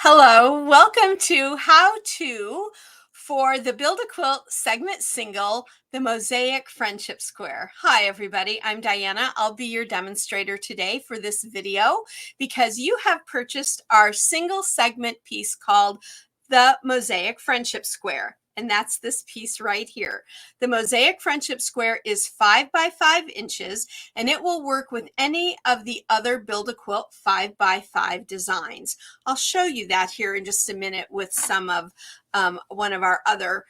Hello, welcome to How To for the Build a Quilt segment single, the Mosaic Friendship Square. Hi everybody, I'm Diana. I'll be your demonstrator today for this video because you have purchased our single segment piece called the Mosaic Friendship Square. And that's this piece right here. The Mosaic Friendship Square is 5 by 5 inches, and it will work with any of the other Build a Quilt 5 by 5 designs. I'll show you that here in just a minute with some of one of our other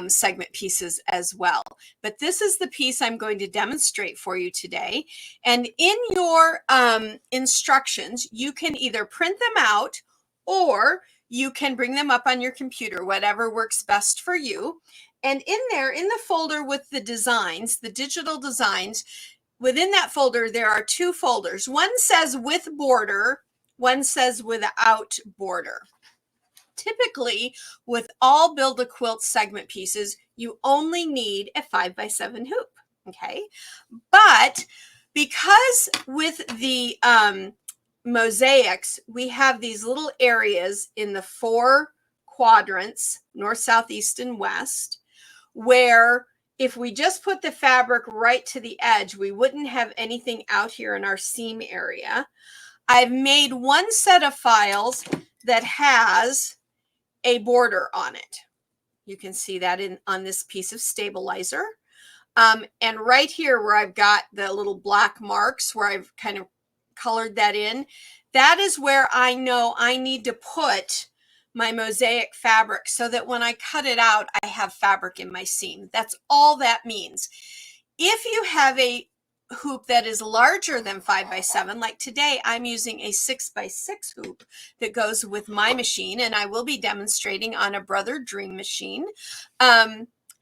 segment pieces as well. But this is the piece I'm going to demonstrate for you today. And in your instructions, you can either print them out or you can bring them up on your computer, whatever works best for you. And in there, in the folder with the designs, the digital designs, within that folder, there are two folders. One says with border, one says without border. Typically, with all Build a Quilt segment pieces, you only need a 5 by 7 hoop, okay? But because with the mosaics, we have these little areas in the 4 quadrants, north, south, east, and west, where if we just put the fabric right to the edge, we wouldn't have anything out here in our seam area. I've made one set of files that has a border on it. You can see that on this piece of stabilizer. And right here where I've got the little black marks where I've kind of colored that in, that is where I know I need to put my mosaic fabric so that when I cut it out, I have fabric in my seam. That's all that means. If you have a hoop that is larger than 5 by 7, like today, I'm using a 6 by 6 hoop that goes with my machine, and I will be demonstrating on a Brother Dream machine.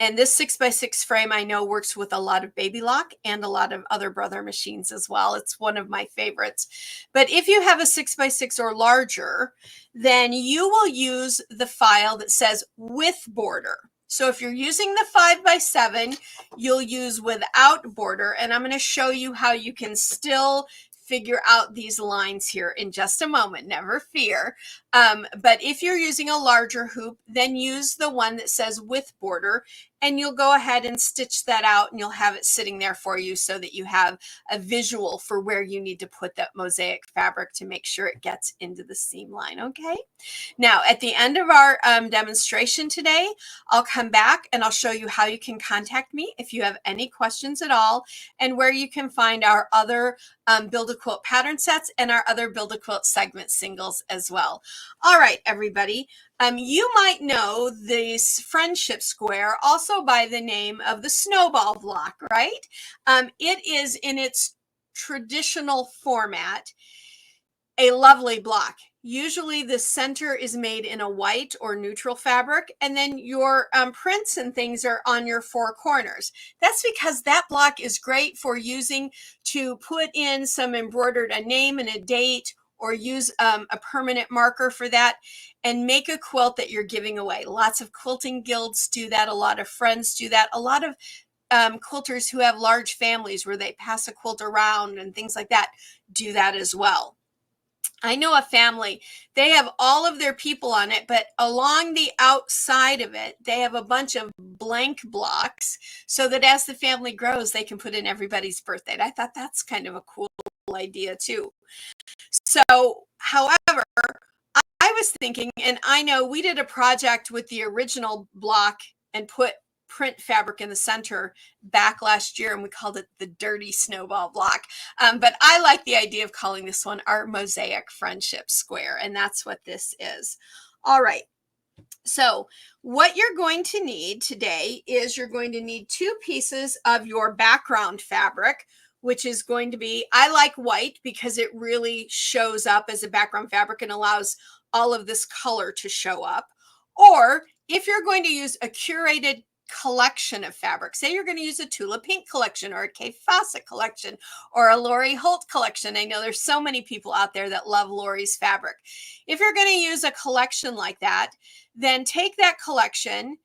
And this 6 by 6 frame I know works with a lot of Baby Lock and a lot of other Brother machines as well. It's one of my favorites. But if you have a 6 by 6 or larger, then you will use the file that says with border. So if you're using the 5 by 7, you'll use without border. And I'm going to show you how you can still figure out these lines here in just a moment, never fear. But if you're using a larger hoop, then use the one that says with border, and you'll go ahead and stitch that out, and you'll have it sitting there for you so that you have a visual for where you need to put that mosaic fabric to make sure it gets into the seam line, okay? Now, at the end of our demonstration today, I'll come back and I'll show you how you can contact me if you have any questions at all, and where you can find our other Build a Quilt pattern sets and our other Build a Quilt segment singles as well. All right, everybody. You might know this friendship square also by the name of the snowball block, right? It is in its traditional format a lovely block. Usually the center is made in a white or neutral fabric, and then your prints and things are on your 4 corners. That's because that block is great for using to put in some embroidered a name and a date, or use a permanent marker for that and make a quilt that you're giving away. Lots of quilting guilds do that. A lot of friends do that. A lot of quilters who have large families where they pass a quilt around and things like that do that as well. I know a family, they have all of their people on it, but along the outside of it, they have a bunch of blank blocks so that as the family grows, they can put in everybody's birthday. I thought that's kind of a cool idea too. So, however, I was thinking, and I know we did a project with the original block and put print fabric in the center back last year, and we called it the dirty snowball block. But I like the idea of calling this one our Mosaic Friendship Square, and that's what this is. All right. So what you're going to need today is you're going to need 2 pieces of your background fabric, which is going to be, I like white because it really shows up as a background fabric and allows all of this color to show up. Or if you're going to use a curated collection of fabric, say you're going to use a Tula Pink collection or a Kay Fawcett collection or a Lori Holt collection. I know there's so many people out there that love Lori's fabric. If you're going to use a collection like that, then take that collection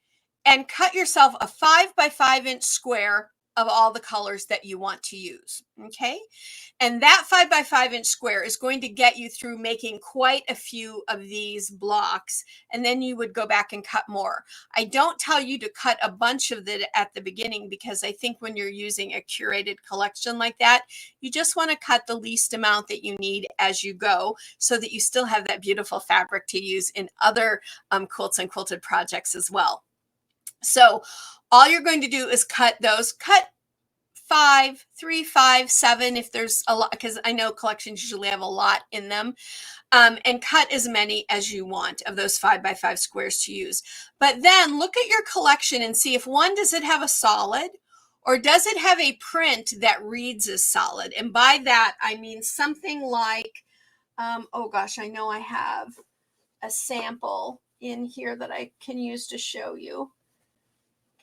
and cut yourself a 5 by 5 inch square of all the colors that you want to use. Okay. And that 5 by 5 inch square is going to get you through making quite a few of these blocks. And then you would go back and cut more. I don't tell you to cut a bunch of it at the beginning, because I think when you're using a curated collection like that, you just want to cut the least amount that you need as you go, so that you still have that beautiful fabric to use in other quilts and quilted projects as well. So all you're going to do is cut 5, 3, 5, 7, if there's a lot, because I know collections usually have a lot in them, and cut as many as you want of those 5 by 5 squares to use. But then look at your collection and see if one, does it have a solid, or does it have a print that reads as solid? And by that, I mean something like, oh gosh, I know I have a sample in here that I can use to show you.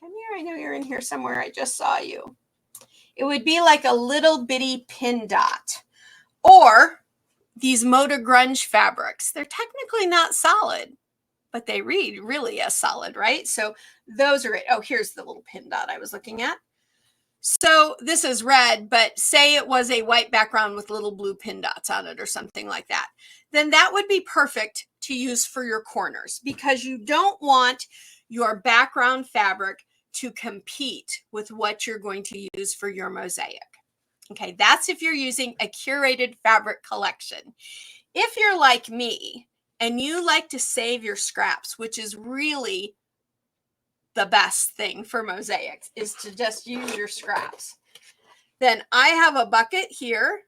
Come here, I know you're in here somewhere. I just saw you. It would be like a little bitty pin dot, or these Moda Grunge fabrics. They're technically not solid, but they read really as solid, right? So those are it. Oh, here's the little pin dot I was looking at. So this is red, but say it was a white background with little blue pin dots on it or something like that. Then that would be perfect to use for your corners, because you don't want your background fabric to compete with what you're going to use for your mosaic. Okay, that's if you're using a curated fabric collection. If you're like me and you like to save your scraps, which is really the best thing for mosaics, is to just use your scraps, then I have a bucket here.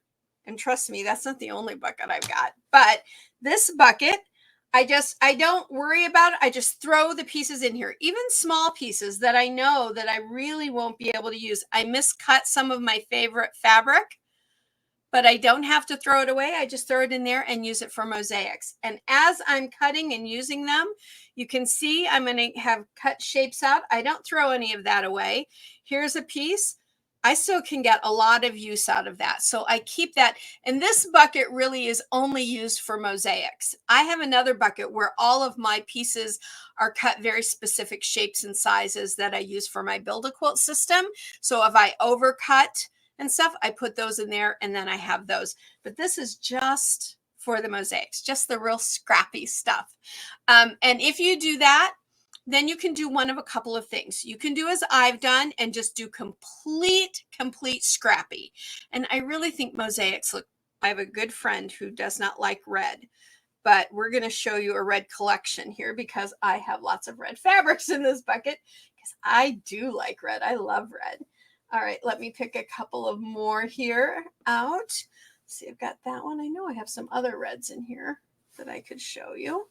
And trust me, that's not the only bucket I've got. But this bucket, I don't worry about it. I just throw the pieces in here, even small pieces that I know that I really won't be able to use. I miscut some of my favorite fabric, but I don't have to throw it away. I just throw it in there and use it for mosaics. And as I'm cutting and using them, you can see I'm going to have cut shapes out. I don't throw any of that away. Here's a piece. I still can get a lot of use out of that. So I keep that. And this bucket really is only used for mosaics. I have another bucket where all of my pieces are cut very specific shapes and sizes that I use for my Build-A-Quilt system. So if I overcut and stuff, I put those in there, and then I have those. But this is just for the mosaics, just the real scrappy stuff. And if you do that, then you can do one of a couple of things. You can do as I've done and just do complete scrappy. And I really think mosaics look, I have a good friend who does not like red, but we're going to show you a red collection here, because I have lots of red fabrics in this bucket, because I do like red. I love red. All right, let me pick a couple of more here out. Let's see, I've got that one. I know I have some other reds in here that I could show you.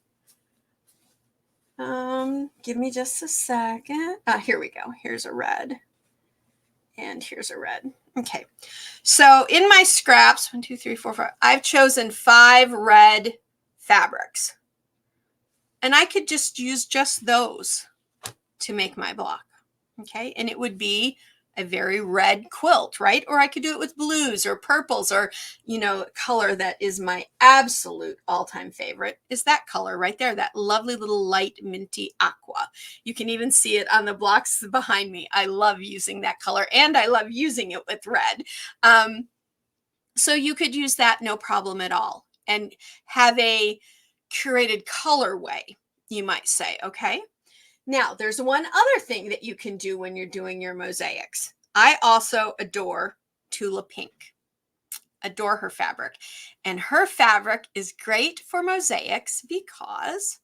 Give me just a second. Here we go. Here's a red. And here's a red. Okay. So in my scraps, 1, 2, 3, 4, 5, I've chosen 5 red fabrics. And I could just use just those to make my block. Okay. And it would be a very red quilt, right? Or I could do it with blues or purples, or, you know, color that is my absolute all-time favorite is that color right there, that lovely little light minty aqua. You can even see it on the blocks behind me. I love using that color, and I love using it with red. So you could use that no problem at all, and have a curated colorway, you might say, okay? Now, there's one other thing that you can do when you're doing your mosaics. I also adore Tula Pink. Adore her fabric. And her fabric is great for mosaics because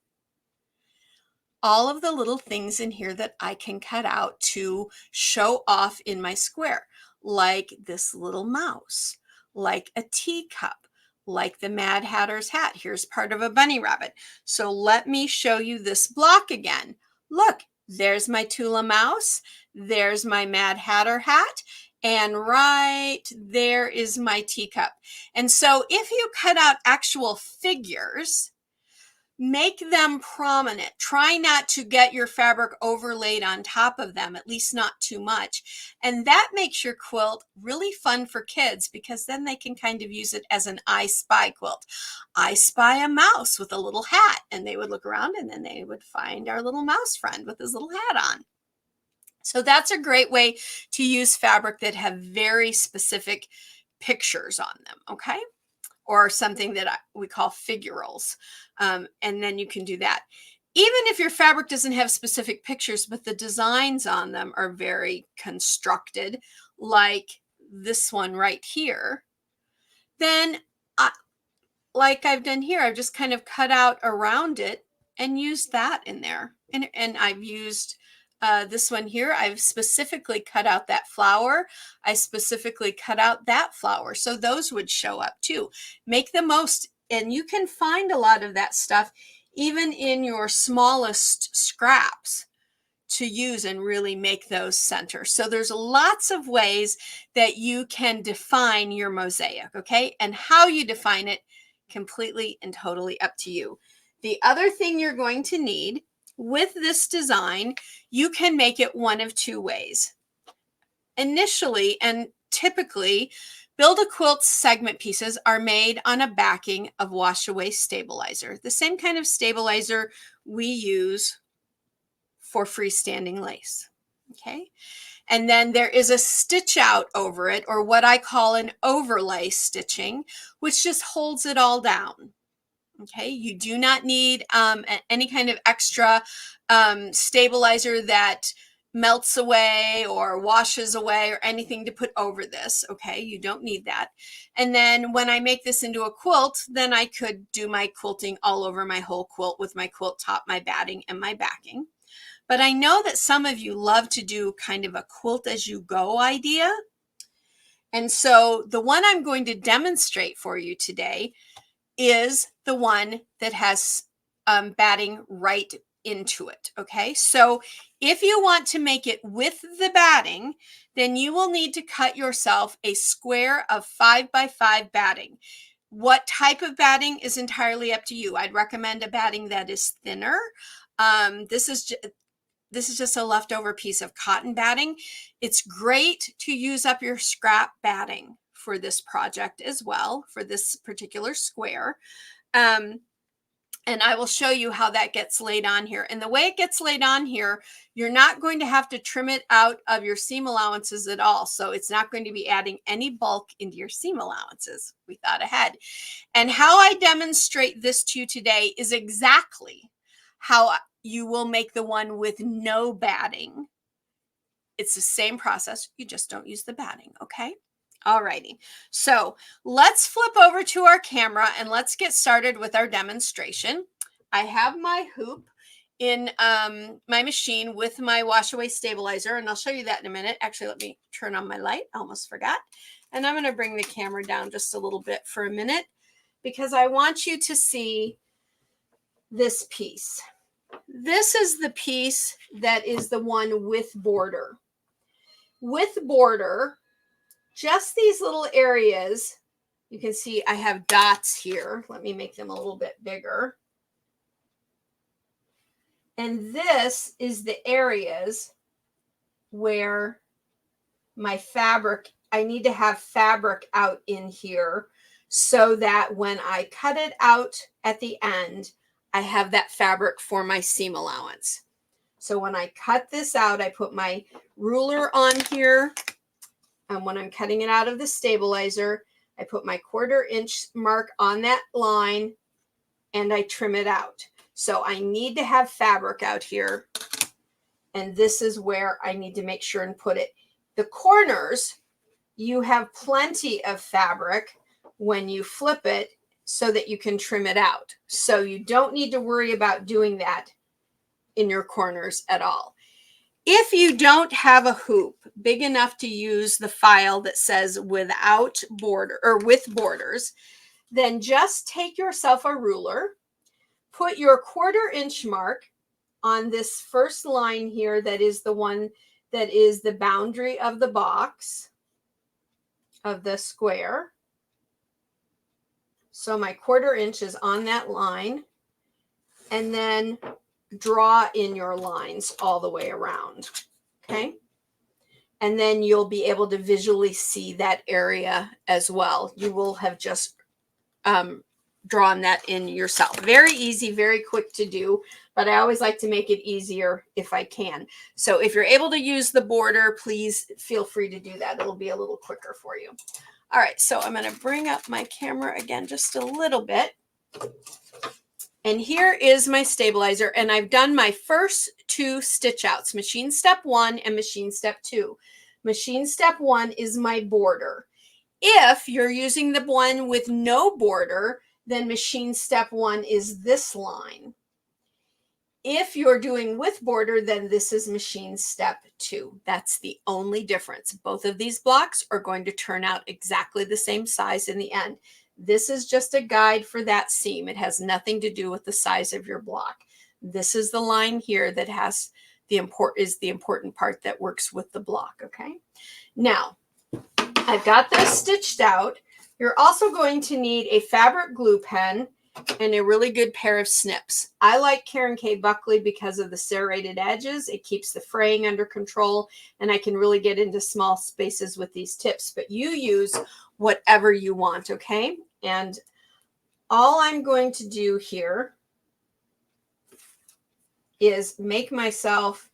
all of the little things in here that I can cut out to show off in my square, like this little mouse, like a teacup, like the Mad Hatter's hat. Here's part of a bunny rabbit. So let me show you this block again. Look, there's my Tula mouse. There's my Mad Hatter hat. And right there is my teacup. And so if you cut out actual figures, make them prominent. Try not to get your fabric overlaid on top of them, at least not too much. And that makes your quilt really fun for kids, because then they can kind of use it as an I Spy quilt. I spy a mouse with a little hat, and they would look around and then they would find our little mouse friend with his little hat on. So that's a great way to use fabric that have very specific pictures on them, okay? Or something that we call figurals. And then you can do that. Even if your fabric doesn't have specific pictures, but the designs on them are very constructed, like this one right here, then like I've done here, I've just kind of cut out around it and used that in there. And I've used this one here. I've specifically cut out that flower. I specifically cut out that flower. So those would show up too. Make the most, and you can find a lot of that stuff even in your smallest scraps to use and really make those center. So there's lots of ways that you can define your mosaic, okay? And how you define it, completely and totally up to you. The other thing you're going to need with this design, you can make it one of two ways. Initially and typically, Build a Quilt segment pieces are made on a backing of wash away stabilizer, the same kind of stabilizer we use for freestanding lace. Okay. And then there is a stitch out over it, or what I call an overlay stitching, which just holds it all down. Okay. You do not need any kind of extra stabilizer that melts away or washes away or anything to put over this. Okay. You don't need that. And then when I make this into a quilt, then I could do my quilting all over my whole quilt with my quilt top, my batting, and my backing. But I know that some of you love to do kind of a quilt as you go idea. And so the one I'm going to demonstrate for you today is the one that has batting right into it. Okay, so if you want to make it with the batting, then you will need to cut yourself a square of 5x5 batting. What type of batting is entirely up to you. I'd recommend a batting that is thinner. This is just a leftover piece of cotton batting. It's great to use up your scrap batting for this project as well, for this particular square. And I will show you how that gets laid on here. And the way it gets laid on here, you're not going to have to trim it out of your seam allowances at all. So it's not going to be adding any bulk into your seam allowances. We thought ahead. And how I demonstrate this to you today is exactly how you will make the one with no batting. It's the same process. You just don't use the batting. Okay. All righty. So let's flip over to our camera and let's get started with our demonstration. I have my hoop in my machine with my wash away stabilizer, and I'll show you that in a minute. Actually, let me turn on my light. I almost forgot. And I'm going to bring the camera down just a little bit for a minute because I want you to see this piece. This is the piece that is the one with border. With border, just these little areas, you can see I have dots here. Let me make them a little bit bigger. And this is the areas where my fabric, I need to have fabric out in here so that when I cut it out at the end, I have that fabric for my seam allowance. So when I cut this out, I put my ruler on here. And when I'm cutting it out of the stabilizer, I put my 1/4 inch mark on that line and I trim it out. So I need to have fabric out here. And this is where I need to make sure and put it. The corners, you have plenty of fabric when you flip it so that you can trim it out. So you don't need to worry about doing that in your corners at all. If you don't have a hoop big enough to use the file that says without border or with borders, then just take yourself a ruler, put your 1/4 inch mark on this first line here that is the one that is the boundary of the box of the square. So my 1/4 inch is on that line, and then draw in your lines all the way around. Okay. And then you'll be able to visually see that area as well. You will have just drawn that in yourself. Very easy, very quick to do, but I always like to make it easier if I can. So if you're able to use the border, please feel free to do that. It'll be a little quicker for you. All right, so I'm going to bring up my camera again just a little bit. And here is my stabilizer, and I've done my first 2 stitch outs, machine step 1 and machine step 2. Machine step 1 is my border. If you're using the one with no border, then machine step 1 is this line. If you're doing with border, then this is machine step 2. That's the only difference. Both of these blocks are going to turn out exactly the same size in the end. This is just a guide for that seam. It has nothing to do with the size of your block. This is the line here that has the important part that works with the block, okay? Now, I've got this stitched out. You're also going to need a fabric glue pen and a really good pair of snips. I like Karen K. Buckley because of the serrated edges. It keeps the fraying under control, and I can really get into small spaces with these tips, but you use whatever you want, okay? And all I'm going to do here is make myself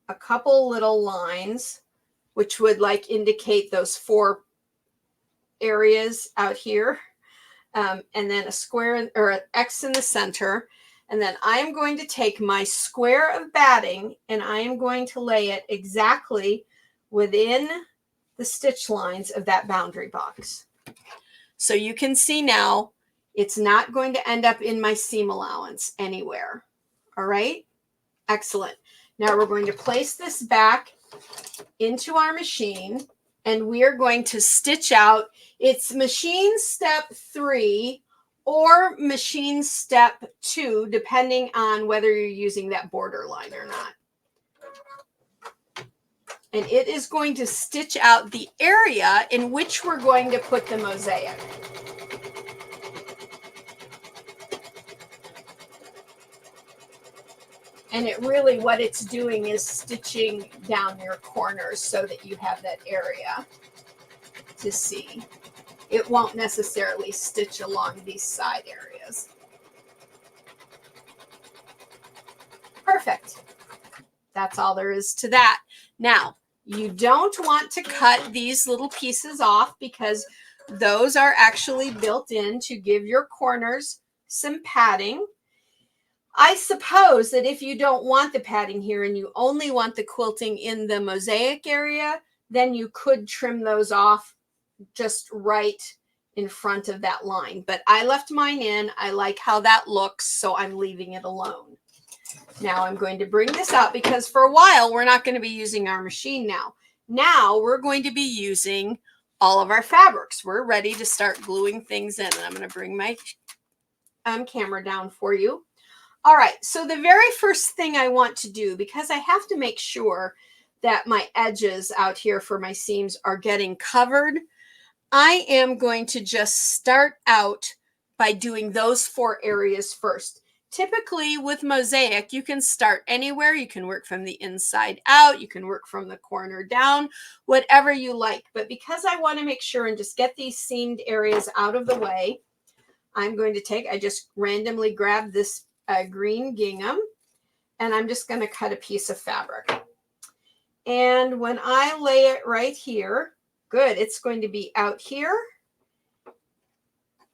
a couple little lines, which would like indicate those 4 areas out here. And then a square or an X in the center. And then I am going to take my square of batting and I am going to lay it exactly within the stitch lines of that boundary box. So you can see now it's not going to end up in my seam allowance anywhere. All right, excellent. Now we're going to place this back into our machine and we are going to stitch out. It's machine step 3 or machine step 2, depending on whether you're using that border line or not. And it is going to stitch out the area in which we're going to put the mosaic. And it really, what it's doing is stitching down your corners so that you have that area to see. It won't necessarily stitch along these side areas. Perfect. That's all there is to that. Now, you don't want to cut these little pieces off because those are actually built in to give your corners some padding. I suppose that if you don't want the padding here and you only want the quilting in the mosaic area, then you could trim those off just right in front of that line. But I left mine in. I like how that looks, so I'm leaving it alone. Now I'm going to bring this out because for a while we're not going to be using our machine now. Now we're going to be using all of our fabrics. We're ready to start gluing things in. And I'm going to bring my camera down for you. All right, so the very first thing I want to do, because I have to make sure that my edges out here for my seams are getting covered, I am going to just start out by doing those 4 areas first. Typically with mosaic, you can start anywhere. You can work from the inside out. You can work from the corner down, whatever you like. But because I want to make sure and just get these seamed areas out of the way, I'm going to I just randomly grabbed this green gingham, and I'm just going to cut a piece of fabric. And when I lay it right here, good, it's going to be out here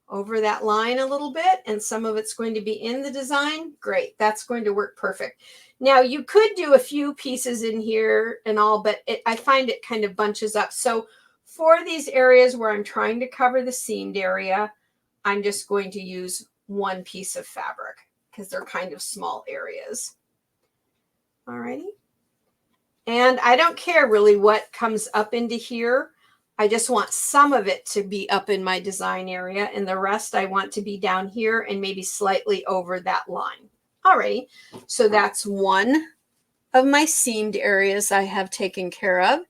over that line a little bit, and some of it's going to be in the design. Great, that's going to work perfect. Now you could do a few pieces in here and all, but I find it kind of bunches up. So for these areas where I'm trying to cover the seamed area, I'm just going to use 1 piece of fabric because they're kind of small areas. All righty. And I don't care really what comes up into here. I just want some of it to be up in my design area, and the rest I want to be down here and maybe slightly over that line. All right, so that's one of my seamed areas I have taken care of.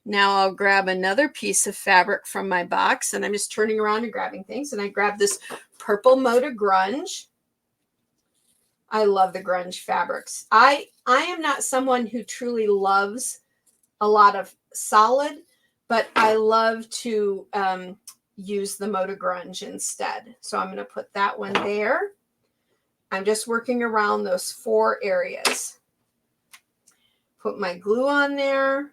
Now I'll grab another piece of fabric from my box, and I'm just turning around and grabbing things, and I grab this purple Moda Grunge. I love the grunge fabrics. I am not someone who truly loves a lot of solid, but I love to use the Moda Grunge instead. So I'm going to put that one there. I'm just working around those 4 areas. Put my glue on there.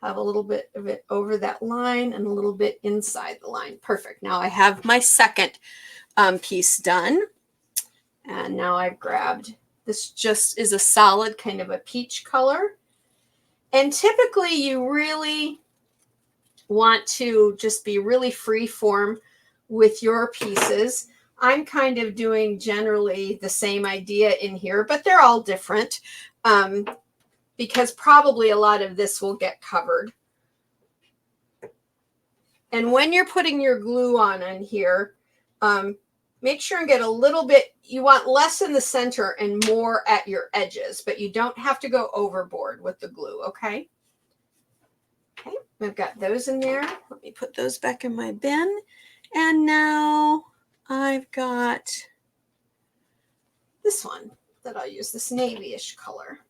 Have a little bit of it over that line and a little bit inside the line. Perfect. Now I have my second piece done. And now I've grabbed, this just is a solid kind of a peach color. And typically you really want to just be really free form with your pieces. I'm kind of doing generally the same idea in here, but they're all different because probably a lot of this will get covered. And when you're putting your glue on in here, make sure and get a little bit, you want less in the center and more at your edges, but you don't have to go overboard with the glue, okay? Okay, I've got those in there. Let me put those back in my bin. And now I've got this one that I'll use, this navy-ish color.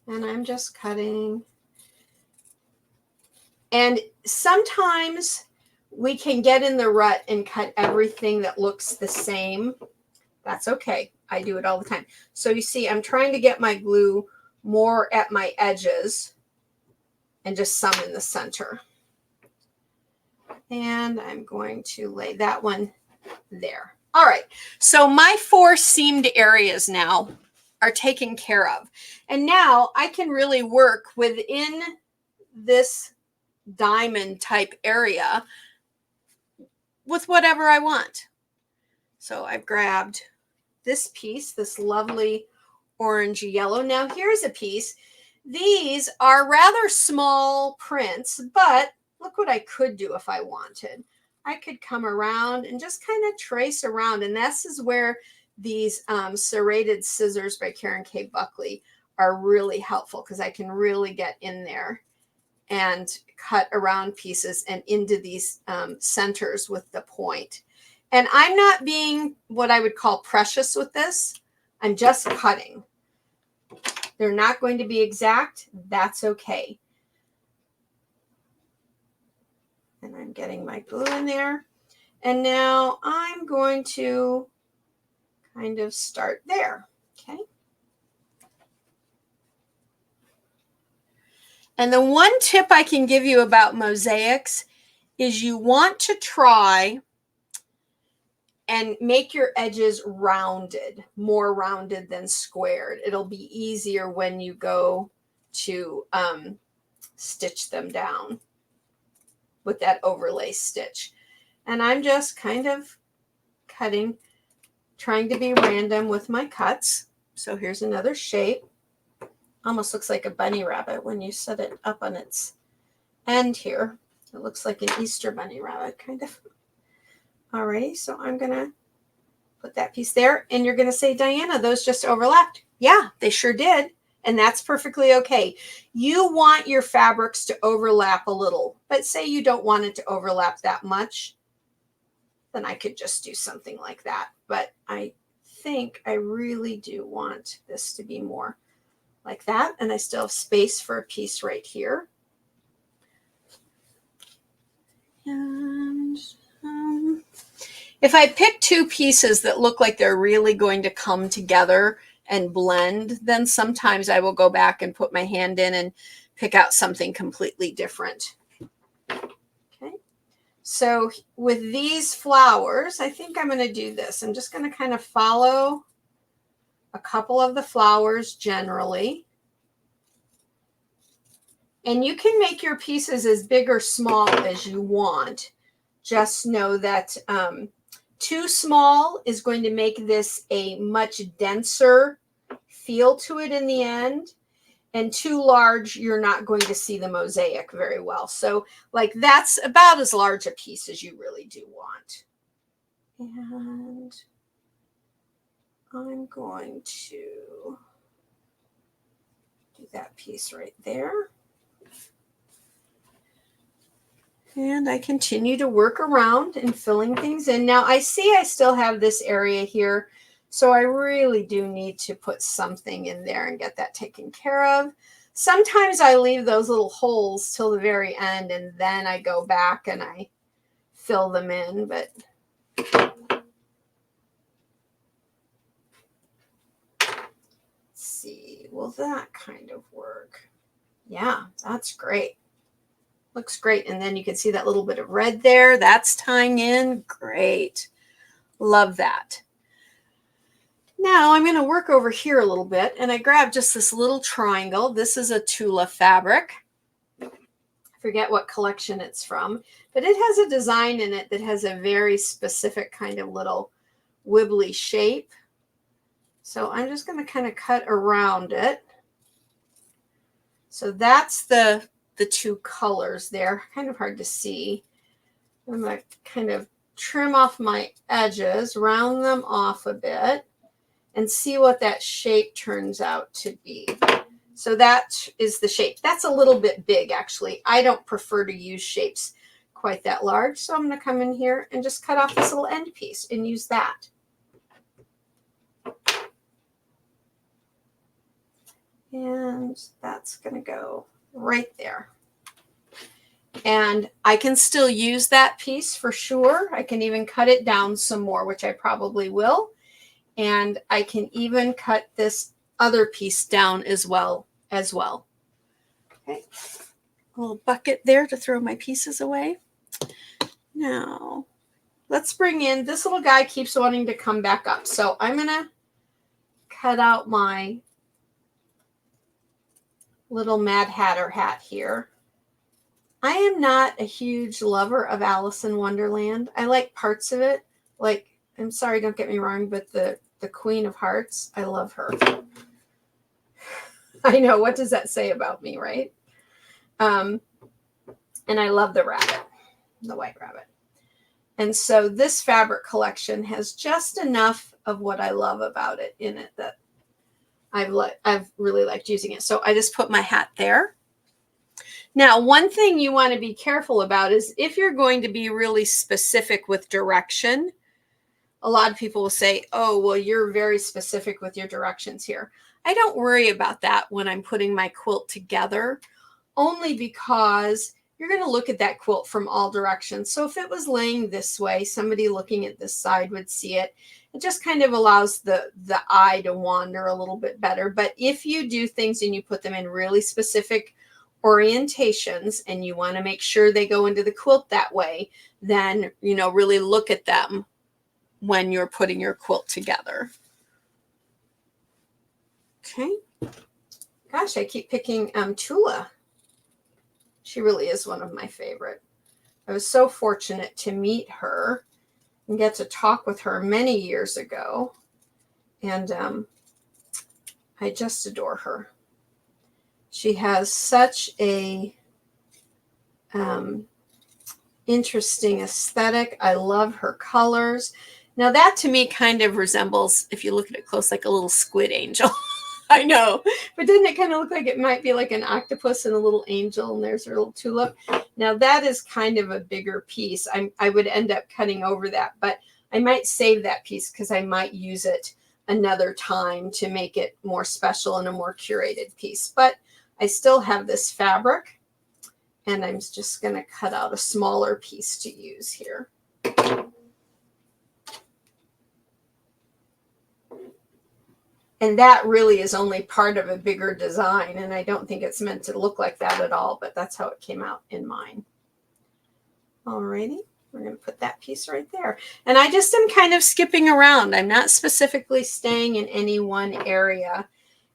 And I'm just cutting. And sometimes we can get in the rut and cut everything that looks the same. That's okay. I do it all the time. So you see, I'm trying to get my glue more at my edges and just some in the center. And I'm going to lay that one there. All right. So my 4 seamed areas now are taken care of. And now I can really work within this diamond type area with whatever I want. So I've grabbed this piece, this lovely orange yellow. Now here's a piece. These are rather small prints, but look what I could do if I wanted. I could come around and just kind of trace around. And this is where these serrated scissors by Karen K. Buckley are really helpful, because I can really get in there and cut around pieces and into these centers with the point. And I'm not being what I would call precious with this. I'm just cutting. They're not going to be exact. That's okay. And I'm getting my glue in there. And now I'm going to kind of start there. Okay. And the one tip I can give you about mosaics is you want to try and make your edges rounded, more rounded than squared. It'll be easier when you go to stitch them down with that overlay stitch. And I'm just kind of cutting, trying to be random with my cuts. So here's another shape. Almost looks like a bunny rabbit when you set it up on its end here. It looks like an Easter bunny rabbit, kind of. Alrighty, so I'm going to put that piece there. And you're going to say, Diana, those just overlapped. Yeah, they sure did. And that's perfectly okay. You want your fabrics to overlap a little, but say you don't want it to overlap that much, then I could just do something like that. But I think I really do want this to be more like that. And I still have space for a piece right here. And if I pick 2 pieces that look like they're really going to come together and blend, then sometimes I will go back and put my hand in and pick out something completely different. Okay. So with these flowers, I think I'm going to do this. I'm just going to kind of follow a couple of the flowers generally. And you can make your pieces as big or small as you want. Just know that too small is going to make this a much denser feel to it in the end. And too large, you're not going to see the mosaic very well. So like that's about as large a piece as you really do want. And I'm going to do that piece right there. And I continue to work around and filling things in. Now I see I still have this area here, so I really do need to put something in there and get that taken care of. Sometimes I leave those little holes till the very end, and then I go back and I fill them in, but let's see, will that kind of work? Yeah, that's great. Looks great. And then you can see that little bit of red there. That's tying in. Great. Love that. Now I'm going to work over here a little bit, and I grabbed just this little triangle. This is a Tula fabric. I forget what collection it's from, but it has a design in it that has a very specific kind of little wibbly shape. So I'm just going to kind of cut around it. So that's the two colors there. Kind of hard to see. I'm going to kind of trim off my edges, round them off a bit, and see what that shape turns out to be. So that is the shape. That's a little bit big, actually. I don't prefer to use shapes quite that large. So I'm going to come in here and just cut off this little end piece and use that. And that's going to go right there. And I can still use that piece for sure. I can even cut it down some more, which I probably will. And I can even cut this other piece down as well. Okay, a little bucket there to throw my pieces away. Now, let's bring in, this little guy keeps wanting to come back up. So I'm going to cut out my little Mad Hatter hat here. I am not a huge lover of Alice in Wonderland. I like parts of it. Like, I'm sorry, don't get me wrong, but the Queen of Hearts, I love her. I know, what does that say about me, right? And I love the rabbit, the white rabbit. And so this fabric collection has just enough of what I love about it in it that I've really liked using it. So I just put my hat there. Now, one thing you want to be careful about is if you're going to be really specific with direction, a lot of people will say, oh, well, you're very specific with your directions here. I don't worry about that when I'm putting my quilt together, only because you're going to look at that quilt from all directions. So if it was laying this way, somebody looking at this side would see it. It just kind of allows the eye to wander a little bit better. But if you do things and you put them in really specific orientations and you want to make sure they go into the quilt that way, then, you know, really look at them when you're putting your quilt together. Okay. Gosh, I keep picking Tula. She really is one of my favorite. I was so fortunate to meet her and get to talk with her many years ago. And I just adore her. She has such a interesting aesthetic. I love her colors. Now that to me kind of resembles, if you look at it close, like a little squid angel. I know, but doesn't it kind of look like it might be like an octopus and a little angel, and there's her little tulip. Now that is kind of a bigger piece. I would end up cutting over that, but I might save that piece because I might use it another time to make it more special and a more curated piece. But I still have this fabric, and I'm just going to cut out a smaller piece to use here. And that really is only part of a bigger design, and I don't think it's meant to look like that at all, but that's how it came out in mine. Alrighty, we're going to put that piece right there. And I just am kind of skipping around. I'm not specifically staying in any one area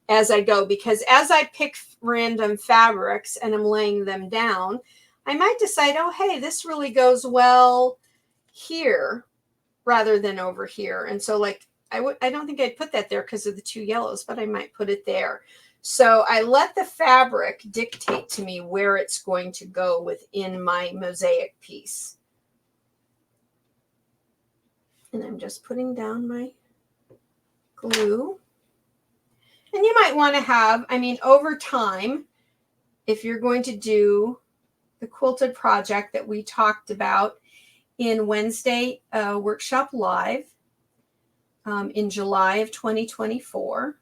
as I go, because as I pick random fabrics and I'm laying them down, I might decide, oh, hey, this really goes well here rather than over here. And so like, I don't think I'd put that there because of the two yellows, but I might put it there. So I let the fabric dictate to me where it's going to go within my mosaic piece. And I'm just putting down my glue. And you might want to have, I mean, over time, if you're going to do the quilted project that we talked about in Wednesday Workshop Live, in July of 2024,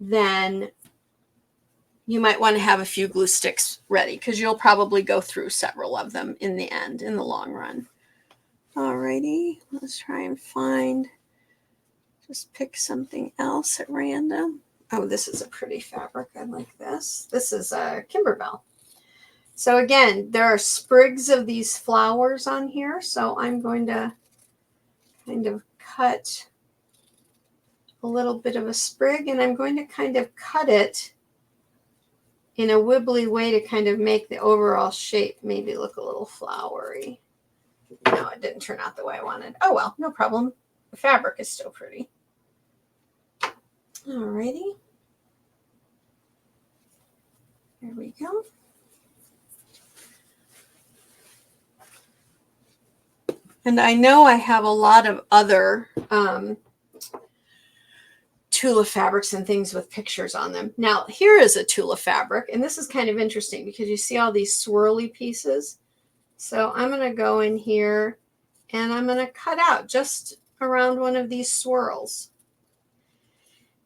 then you might want to have a few glue sticks ready because you'll probably go through several of them in the end, in the long run. Alrighty, let's try and find, just pick something else at random. Oh, this is a pretty fabric. I like this. This is a Kimberbell. So again, there are sprigs of these flowers on here. So I'm going to kind of cut a little bit of a sprig, and I'm going to kind of cut it in a wibbly way to kind of make the overall shape maybe look a little flowery. No, it didn't turn out the way I wanted. Oh well, no problem. The fabric is still pretty. Alrighty. There we go. And I know I have a lot of other Tula fabrics and things with pictures on them. Now, here is a Tula fabric, and this is kind of interesting because you see all these swirly pieces. So I'm going to go in here and I'm going to cut out just around one of these swirls.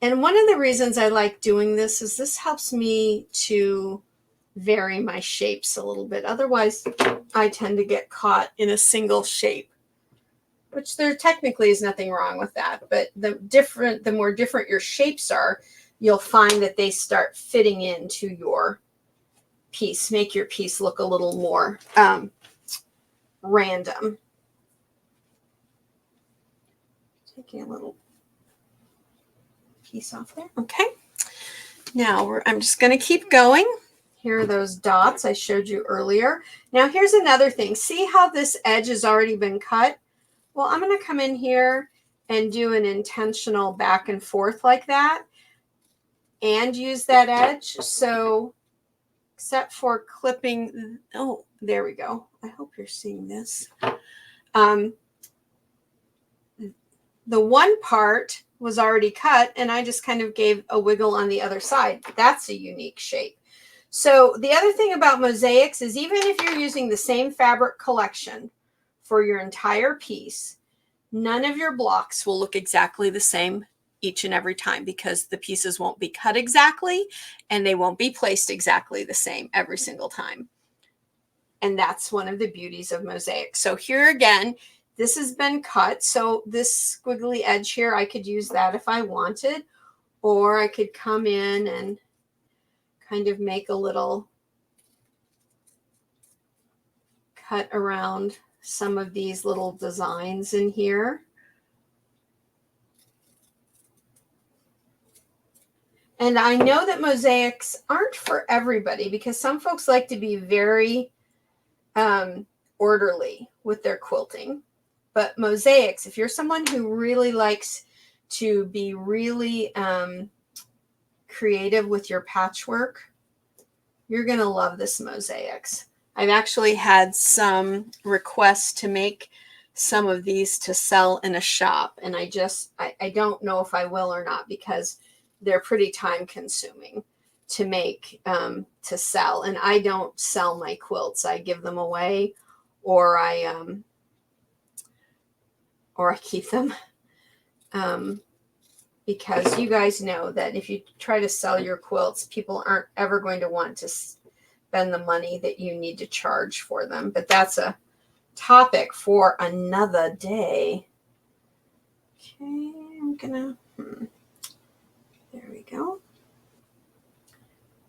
And one of the reasons I like doing this is this helps me to vary my shapes a little bit. Otherwise, I tend to get caught in a single shape, which there technically is nothing wrong with that. But the more different your shapes are, you'll find that they start fitting into your piece, make your piece look a little more random. Taking a little piece off there. Okay. Now I'm just going to keep going. Here are those dots I showed you earlier. Now here's another thing. See how this edge has already been cut? Well, I'm going to come in here and do an intentional back and forth like that and use that edge. So except for clipping, oh, there we go. I hope you're seeing this. The one part was already cut and I just kind of gave a wiggle on the other side. That's a unique shape. So the other thing about mosaics is even if you're using the same fabric collection for your entire piece, none of your blocks will look exactly the same each and every time because the pieces won't be cut exactly and they won't be placed exactly the same every single time. And that's one of the beauties of mosaics. So here again, this has been cut. So this squiggly edge here, I could use that if I wanted, or I could come in and kind of make a little cut around some of these little designs in here. And I know that mosaics aren't for everybody because some folks like to be very orderly with their quilting. But mosaics, if you're someone who really likes to be really creative with your patchwork, you're going to love this mosaics. I've actually had some requests to make some of these to sell in a shop. And I don't know if I will or not because they're pretty time consuming to make, to sell. And I don't sell my quilts. I give them away or I keep them. Because you guys know that if you try to sell your quilts, people aren't ever going to want to spend the money that you need to charge for them. But that's a topic for another day. Okay, I'm gonna, there we go.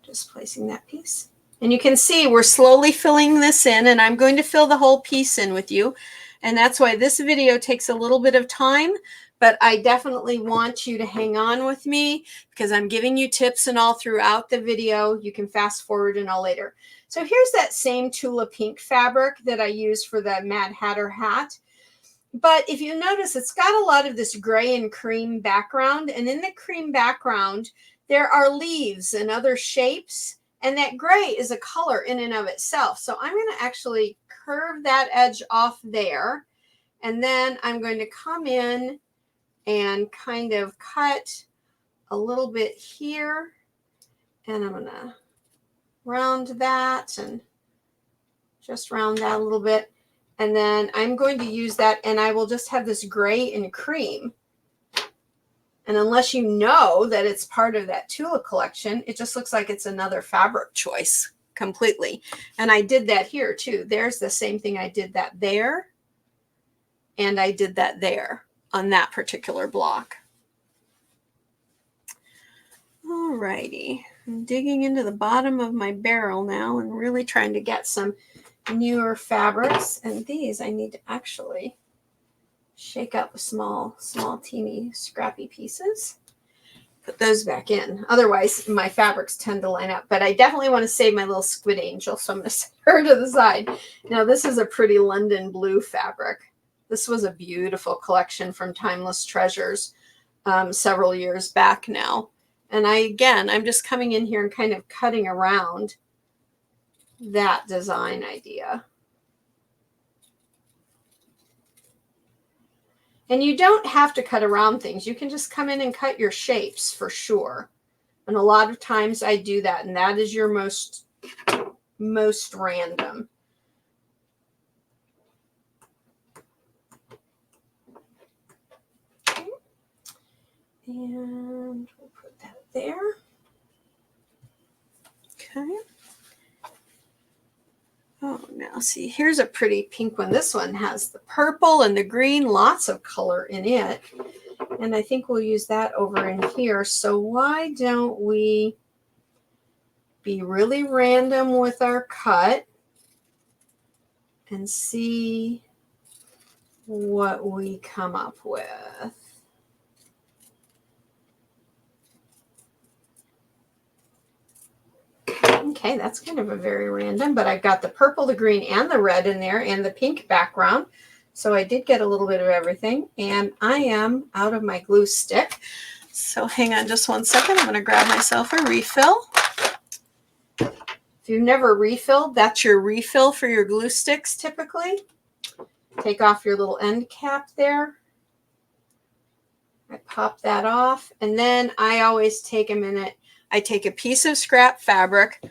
Just placing that piece. And you can see we're slowly filling this in, and I'm going to fill the whole piece in with you. And that's why this video takes a little bit of time, but I definitely want you to hang on with me because I'm giving you tips and all throughout the video. You can fast forward and all later. So here's that same Tula pink fabric that I used for the Mad Hatter hat. But if you notice, it's got a lot of this gray and cream background. And in the cream background, there are leaves and other shapes. And that gray is a color in and of itself. So I'm going to actually curve that edge off there. And then I'm going to come in and kind of cut a little bit here. And I'm going to round that and just round that a little bit. And then I'm going to use that and I will just have this gray and cream And unless you know that it's part of that Tula collection, it just looks like it's another fabric choice completely. And I did that here too. There's the same thing. I did that there, and I did that there on that particular block. All righty. I'm digging into the bottom of my barrel now and really trying to get some newer fabrics. And these I need to actually shake up small, teeny, scrappy pieces. Put those back in. Otherwise, my fabrics tend to line up. But I definitely want to save my little squid angel, so I'm going to set her to the side. Now, this is a pretty London blue fabric. This was a beautiful collection from Timeless Treasures several years back now. And I'm just coming in here and kind of cutting around that design idea. And you don't have to cut around things. You can just come in and cut your shapes for sure. And a lot of times I do that, and that is your most random. Okay. And we'll put that there. Okay. Oh, now see, here's a pretty pink one. This one has the purple and the green, lots of color in it. And I think we'll use that over in here. So why don't we be really random with our cut and see what we come up with. Okay, that's kind of a very random, but I've got the purple, the green, and the red in there, and the pink background. So I did get a little bit of everything, and I am out of my glue stick. So hang on just one second. I'm going to grab myself a refill. If you've never refilled, that's your refill for your glue sticks typically. Take off your little end cap there. I pop that off, and then I always take a minute. I take a piece of scrap fabric,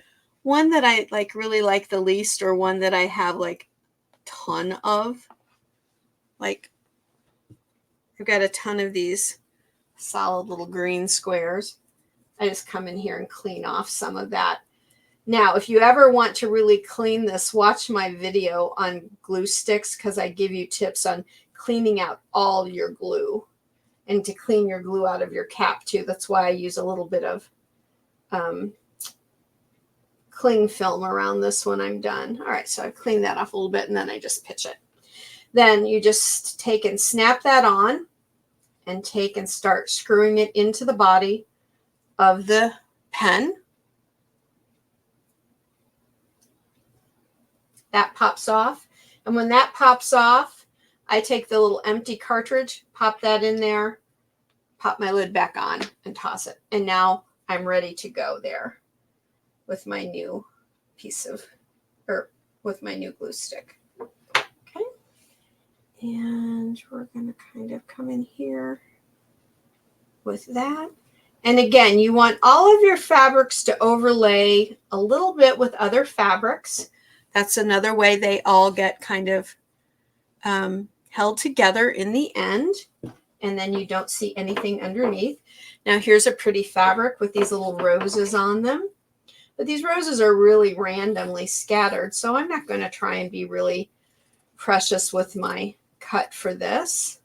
one that I really like the least, or one that I have like a ton of. Like, I've got a ton of these solid little green squares. I just come in here and clean off some of that. Now, if you ever want to really clean this, watch my video on glue sticks, because I give you tips on cleaning out all your glue and to clean your glue out of your cap too. That's why I use a little bit of cling film around this when I'm done. All right, so I clean that off a little bit, and then I just pitch it. Then you just take and snap that on and take and start screwing it into the body of the pen. That pops off. And when that pops off, I take the little empty cartridge, pop that in there, pop my lid back on, and toss it. And now I'm ready to go there with my new with my new glue stick. Okay. And we're going to kind of come in here with that. And again, you want all of your fabrics to overlay a little bit with other fabrics. That's another way they all get kind of held together in the end. And then you don't see anything underneath. Now here's a pretty fabric with these little roses on them. But these roses are really randomly scattered, so I'm not going to try and be really precious with my cut for this.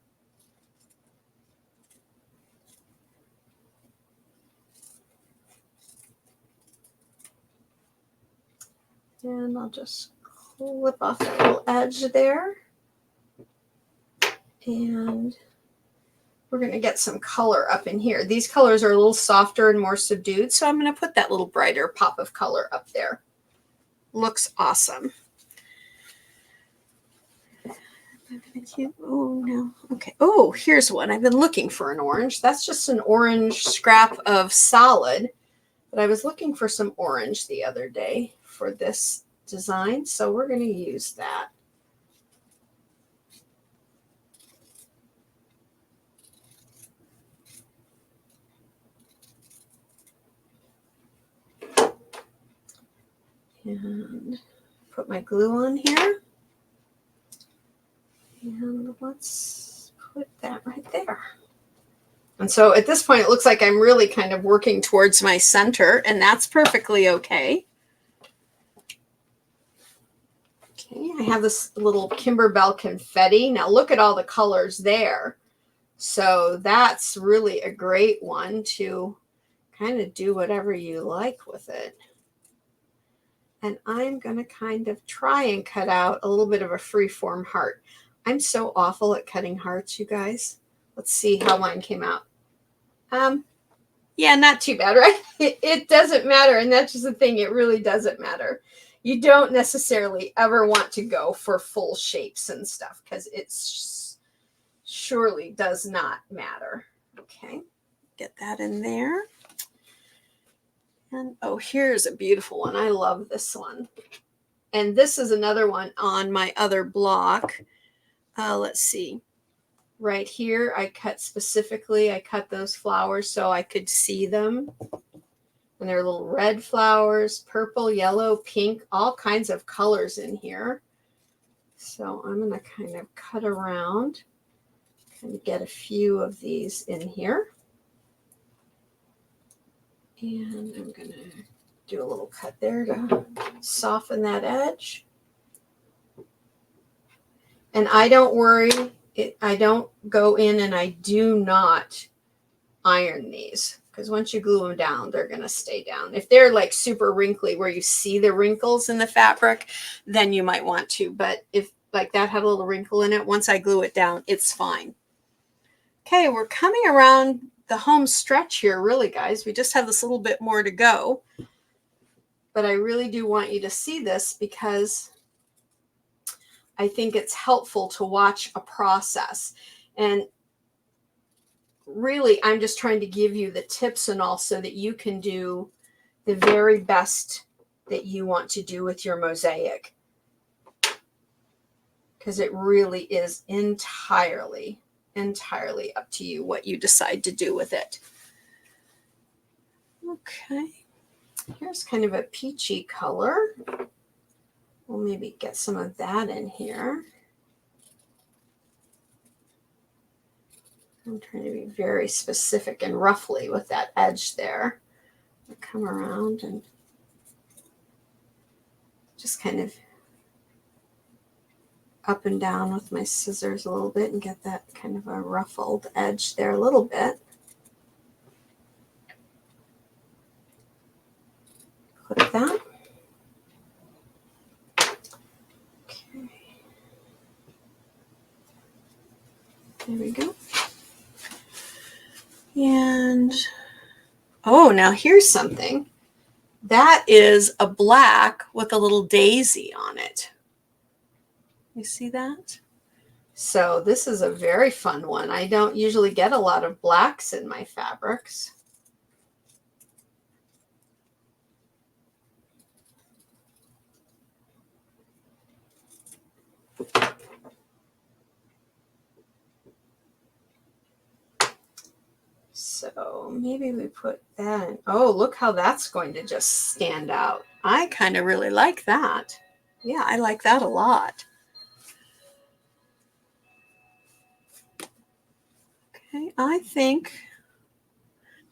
And I'll just clip off that little edge there. And we're going to get some color up in here. These colors are a little softer and more subdued, so I'm going to put that little brighter pop of color up there. Looks awesome. Oh, no. Okay. Oh, here's one. I've been looking for an orange. That's just an orange scrap of solid, but I was looking for some orange the other day for this design, so we're going to use that. And put my glue on here. And let's put that right there. And so at this point, it looks like I'm really kind of working towards my center, and that's perfectly okay. Okay, I have this little Kimberbell confetti. Now look at all the colors there. So that's really a great one to kind of do whatever you like with it. And I'm going to kind of try and cut out a little bit of a free-form heart. I'm so awful at cutting hearts, you guys. Let's see how mine came out. Yeah, not too bad, right? It doesn't matter. And that's just the thing. It really doesn't matter. You don't necessarily ever want to go for full shapes and stuff because it surely does not matter. Okay, get that in there. And oh, here's a beautiful one. I love this one. And this is another one on my other block. Let's see. Right here, I cut those flowers so I could see them. And they're little red flowers, purple, yellow, pink, all kinds of colors in here. So I'm going to kind of cut around, kind of get a few of these in here. And I'm going to do a little cut there to soften that edge. And I don't worry. I don't go in and I do not iron these because once you glue them down, they're going to stay down. If they're like super wrinkly where you see the wrinkles in the fabric, then you might want to. But if like that had a little wrinkle in it, once I glue it down, it's fine. Okay, we're coming around the home stretch here, really, guys. We just have this little bit more to go. But I really do want you to see this because I think it's helpful to watch a process. And really, I'm just trying to give you the tips and all so that you can do the very best that you want to do with your mosaic. Because it really is entirely up to you what you decide to do with it. Okay. Here's kind of a peachy color. We'll maybe get some of that in here. I'm trying to be very specific and roughly with that edge there. I'll come around and just kind of up and down with my scissors a little bit and get that kind of a ruffled edge there a little bit. Clip that. Okay. There we go. And, oh, now here's something. That is a black with a little daisy on it. You see that? So this is a very fun one. I don't usually get a lot of blacks in my fabrics. So maybe we put that in. Oh, look how that's going to just stand out. I kind of really like that. Yeah, I like that a lot. Okay, I think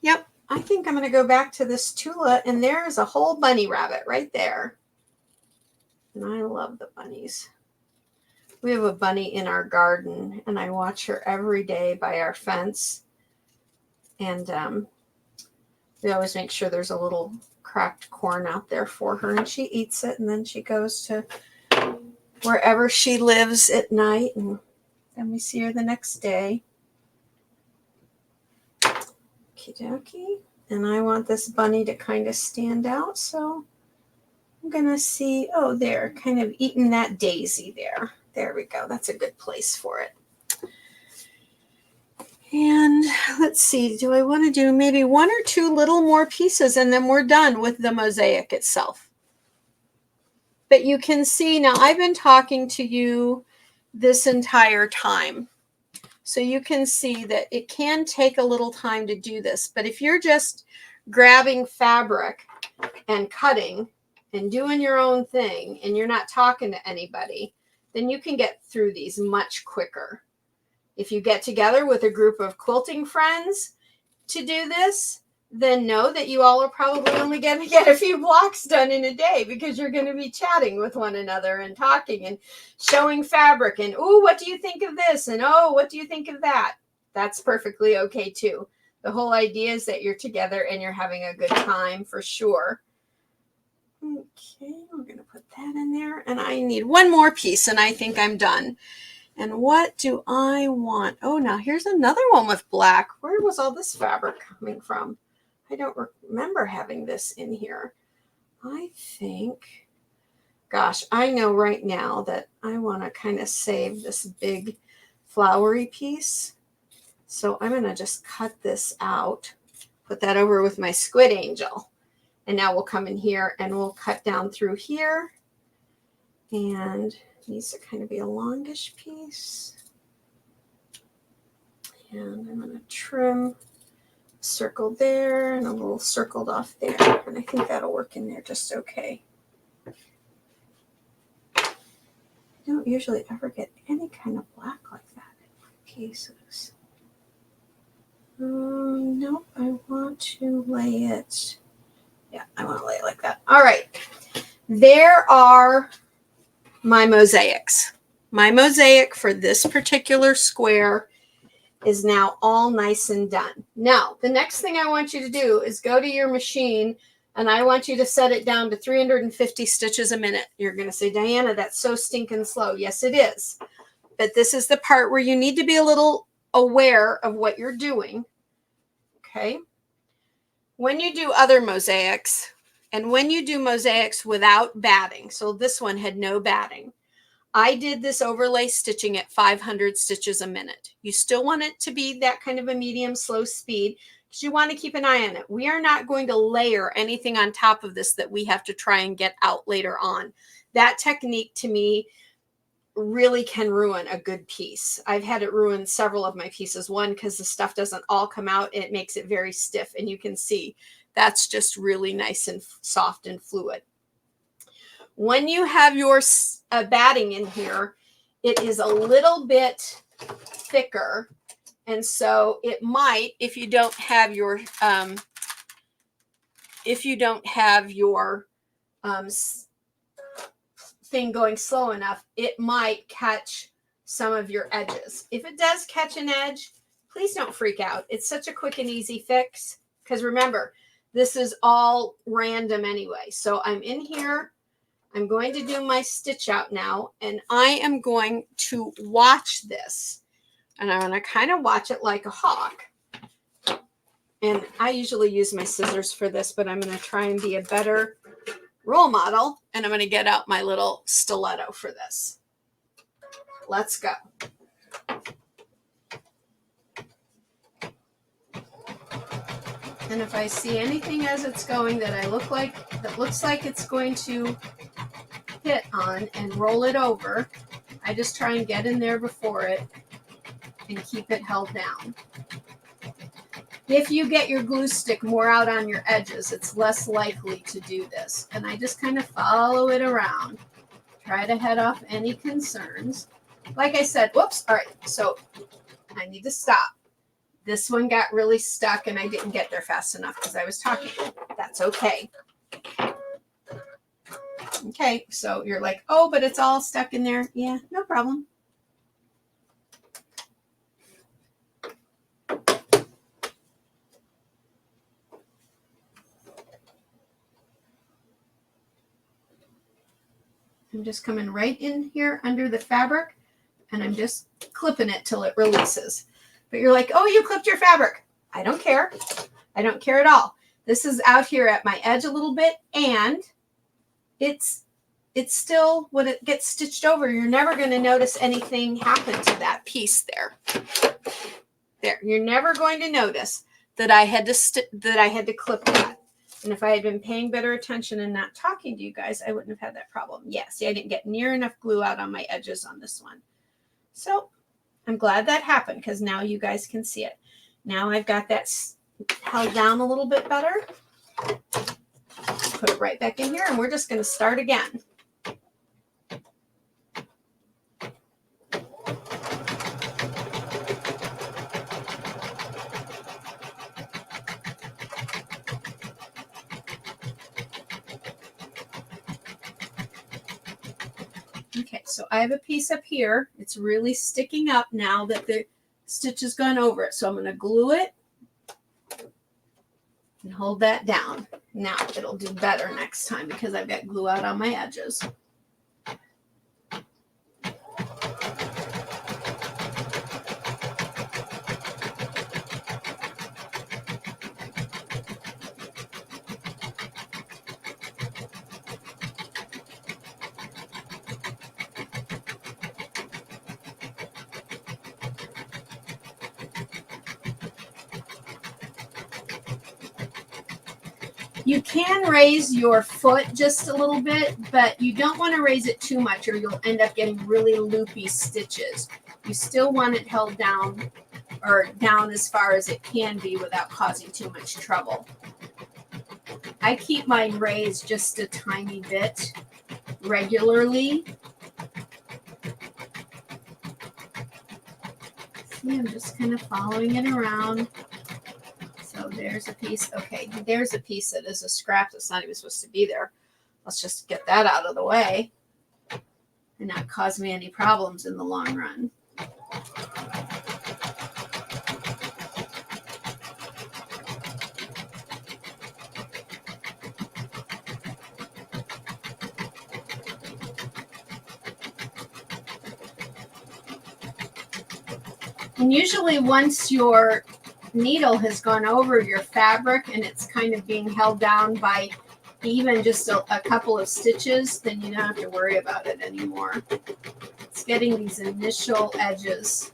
I'm going to go back to this Tula, and there is a whole bunny rabbit right there. And I love the bunnies. We have a bunny in our garden, and I watch her every day by our fence. And we always make sure there's a little cracked corn out there for her, and she eats it, and then she goes to wherever she lives at night, and then we see her the next day. Okie dokie. And I want this bunny to kind of stand out, so I'm going to see, oh, there, kind of eating that daisy there. There we go. That's a good place for it. And let's see, do I want to do maybe one or two little more pieces, and then we're done with the mosaic itself. But you can see now I've been talking to you this entire time. So you can see that it can take a little time to do this. But if you're just grabbing fabric and cutting and doing your own thing and you're not talking to anybody, then you can get through these much quicker. If you get together with a group of quilting friends to do this, then know that you all are probably only going to get a few blocks done in a day, because you're going to be chatting with one another and talking and showing fabric and, oh, what do you think of this? And, oh, what do you think of that? That's perfectly okay too. The whole idea is that you're together and you're having a good time for sure. Okay, we're going to put that in there. And I need one more piece and I think I'm done. And what do I want? Oh, now here's another one with black. Where was all this fabric coming from? I don't remember having this in here. I think, gosh, I know right now that I want to kind of save this big flowery piece. So I'm going to just cut this out, put that over with my squid angel. And now we'll come in here and we'll cut down through here. And it needs to kind of be a longish piece. And I'm going to trim a circle there and a little circled off there. And I think that'll work in there just okay. I don't usually ever get any kind of black like that in my pieces. Nope, I want to lay it. Yeah, I want to lay it like that. All right. There are my mosaics. My mosaic for this particular square is now all nice and done. Now, the next thing I want you to do is go to your machine and I want you to set it down to 350 stitches a minute. You're going to say, Diana, that's so stinking slow. Yes, it is. But this is the part where you need to be a little aware of what you're doing. Okay. When you do other mosaics, and when you do mosaics without batting, so this one had no batting, I did this overlay stitching at 500 stitches a minute. You still want it to be that kind of a medium slow speed because you want to keep an eye on it. We are not going to layer anything on top of this that we have to try and get out later on. That technique to me really can ruin a good piece. I've had it ruin several of my pieces. One, because the stuff doesn't all come out and it makes it very stiff. And you can see that's just really nice and soft and fluid. When you have your batting in here, it is a little bit thicker. And so it might, if you don't have your thing going slow enough, it might catch some of your edges. If it does catch an edge, please don't freak out. It's such a quick and easy fix because remember, this is all random anyway. So I'm in here. I'm going to do my stitch out now, and I am going to watch this. And I'm going to kind of watch it like a hawk. And I usually use my scissors for this, but I'm going to try and be a better role model, and I'm going to get out my little stiletto for this. Let's go. And if I see anything as it's going that looks like it's going to hit on and roll it over, I just try and get in there before it and keep it held down. If you get your glue stick more out on your edges, it's less likely to do this. And I just kind of follow it around. Try to head off any concerns. Like I said, whoops, all right, so I need to stop. This one got really stuck and I didn't get there fast enough because I was talking. That's okay. Okay, so you're like, oh, but it's all stuck in there. Yeah, no problem. I'm just coming right in here under the fabric and I'm just clipping it till it releases. But you're like, oh, you clipped your fabric. I don't care. I don't care at all. This is out here at my edge a little bit, and it's still, when it gets stitched over, you're never going to notice anything happen to that piece there. There, you're never going to notice that I had to clip that. And if I had been paying better attention and not talking to you guys, I wouldn't have had that problem. Yeah, see, I didn't get near enough glue out on my edges on this one. So I'm glad that happened because now you guys can see it. Now I've got that held down a little bit better. Put it right back in here and we're just going to start again. Okay, so I have a piece up here. It's really sticking up now that the stitch has gone over it. So I'm going to glue it and hold that down. Now it'll do better next time because I've got glue out on my edges. You can raise your foot just a little bit, but you don't want to raise it too much or you'll end up getting really loopy stitches. You still want it held down or down as far as it can be without causing too much trouble. I keep mine raised just a tiny bit regularly. See, I'm just kind of following it around. So there's a piece. Okay, there's a piece that is a scrap that's not even supposed to be there. Let's just get that out of the way and not cause me any problems in the long run. And usually once your needle has gone over your fabric and it's kind of being held down by even just a couple of stitches, then you don't have to worry about it anymore. It's getting these initial edges.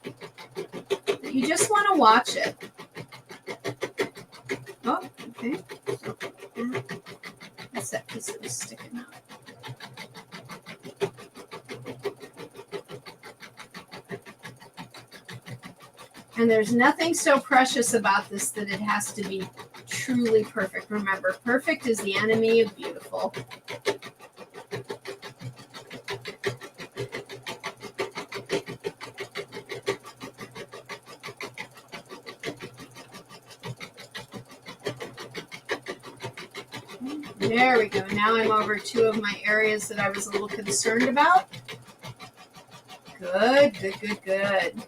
You just want to watch it. Oh, okay. That's that piece that was sticking out. And there's nothing so precious about this that it has to be truly perfect. Remember, perfect is the enemy of beautiful. There we go. Now I'm over two of my areas that I was a little concerned about. Good, good, good, good.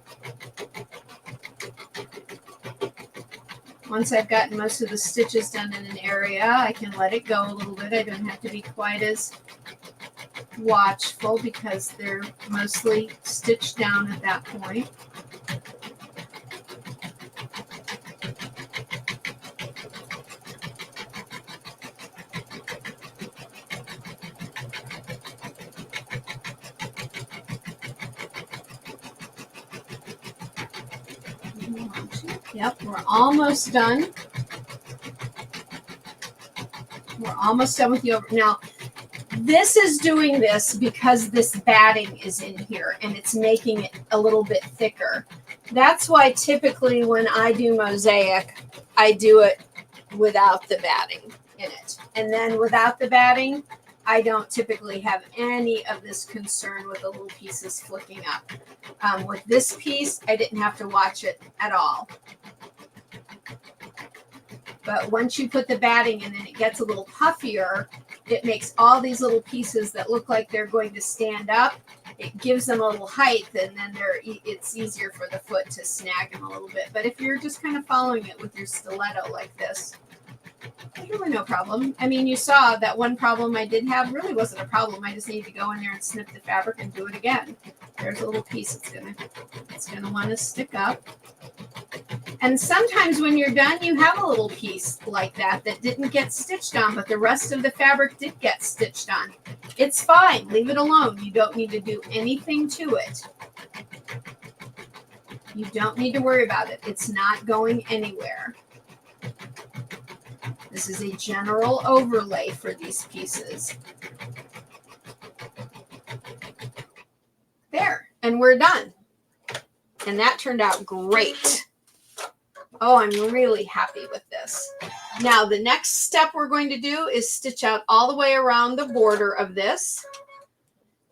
Once I've gotten most of the stitches done in an area, I can let it go a little bit. I don't have to be quite as watchful because they're mostly stitched down at that point. Yep, we're almost done. We're almost done with the over. Now, this is doing this because this batting is in here and it's making it a little bit thicker. That's why typically when I do mosaic, I do it without the batting in it. And then without the batting, I don't typically have any of this concern with the little pieces flicking up. With this piece, I didn't have to watch it at all. But once you put the batting in and it gets a little puffier, it makes all these little pieces that look like they're going to stand up. It gives them a little height, and then it's easier for the foot to snag them a little bit. But if you're just kind of following it with your stiletto like this, there's really no problem. I mean, you saw that one problem I did have really wasn't a problem. I just need to go in there and snip the fabric and do it again. There's a little piece it's gonna want to stick up. And sometimes when you're done, you have a little piece like that didn't get stitched on, but the rest of the fabric did get stitched on. It's fine. Leave it alone. You don't need to do anything to it. You don't need to worry about it. It's not going anywhere. This is a general overlay for these pieces. There, and we're done. And that turned out great. Oh, I'm really happy with this. Now, the next step we're going to do is stitch out all the way around the border of this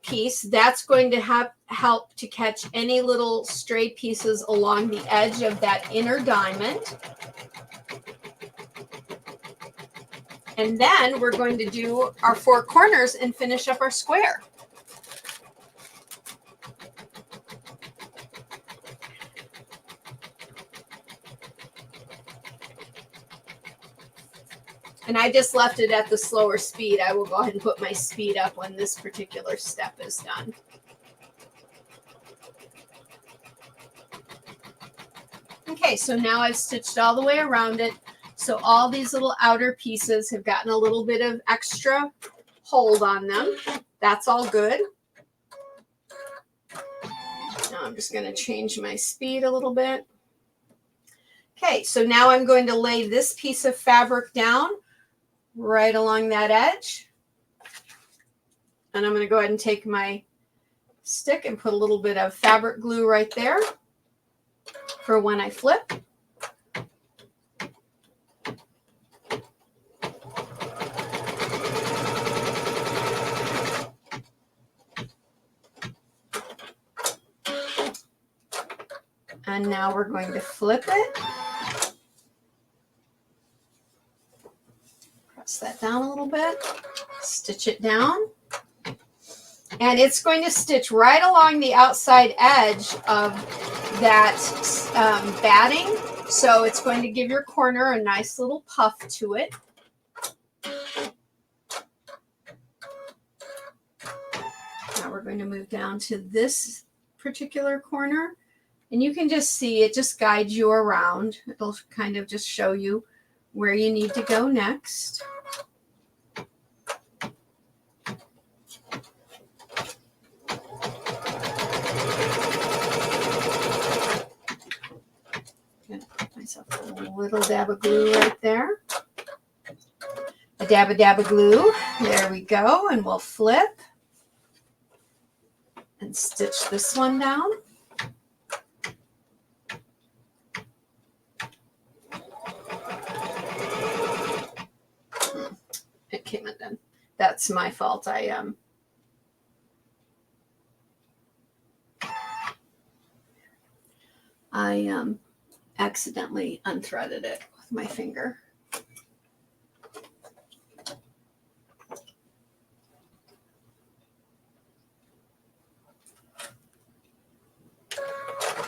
piece. That's going to help to catch any little stray pieces along the edge of that inner diamond. And then we're going to do our four corners and finish up our square. And I just left it at the slower speed. I will go ahead and put my speed up when this particular step is done. Okay, so now I've stitched all the way around it. So all these little outer pieces have gotten a little bit of extra hold on them. That's all good. Now I'm just going to change my speed a little bit. Okay, so now I'm going to lay this piece of fabric down right along that edge. And I'm going to go ahead and take my stick and put a little bit of fabric glue right there for when I flip. And now we're going to flip it. Press that down a little bit. Stitch it down. And it's going to stitch right along the outside edge of that batting. So it's going to give your corner a nice little puff to it. Now we're going to move down to this particular corner. And you can just see it just guides you around. It'll kind of just show you where you need to go next. Gonna put myself a little dab of glue right there. A dab of glue. There we go. And we'll flip and stitch this one down. It came undone. That's my fault. I accidentally unthreaded it with my finger.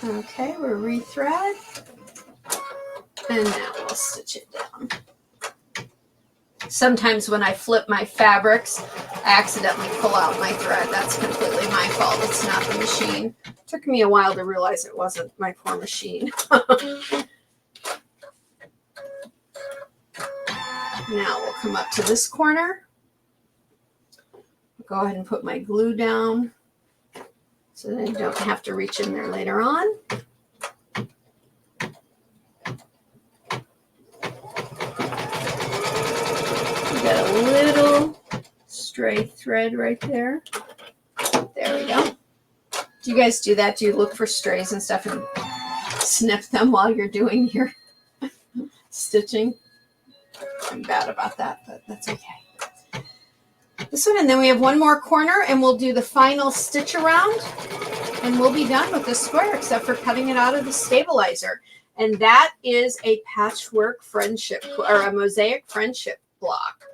Okay, we'll rethread. And now we'll stitch it down. Sometimes when I flip my fabrics, I accidentally pull out my thread. That's completely my fault. It's not the machine. It took me a while to realize it wasn't my poor machine. Now we'll come up to this corner. Go ahead and put my glue down so that I don't have to reach in there later on. Got a little stray thread right there. There we go. Do you guys do that? Do you look for strays and stuff and snip them while you're doing your stitching? I'm bad about that, but that's okay. This one, and then we have one more corner, and we'll do the final stitch around, and we'll be done with this square, except for cutting it out of the stabilizer. And that is a patchwork friendship, or a mosaic friendship block.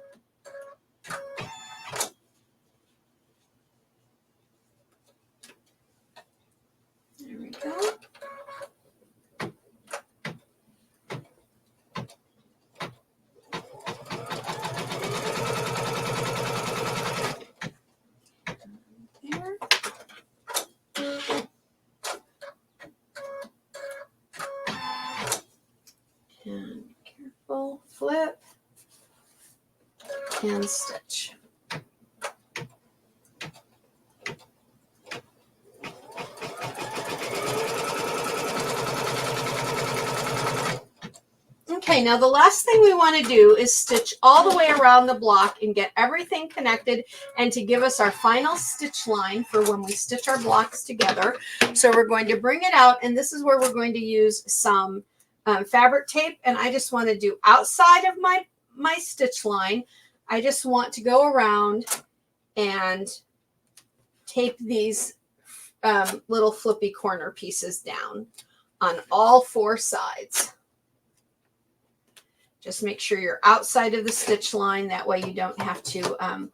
There we go. There. And careful flip and stitch. Okay, now the last thing we want to do is stitch all the way around the block and get everything connected and to give us our final stitch line for when we stitch our blocks together. So we're going to bring it out, and this is where we're going to use some fabric tape, and I just want to do outside of my stitch line. I just want to go around and tape these little flippy corner pieces down on all four sides. Just make sure you're outside of the stitch line. That way you don't have to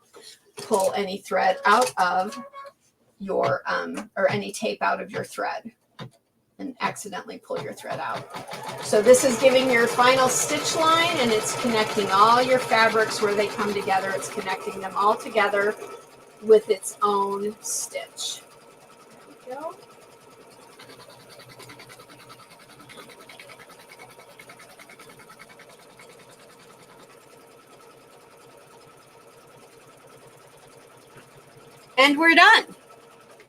pull any thread out of your, or any tape out of your thread. and accidentally pull your thread out. So this is giving your final stitch line, and it's connecting all your fabrics where they come together. It's connecting them all together with its own stitch. There we go. And we're done.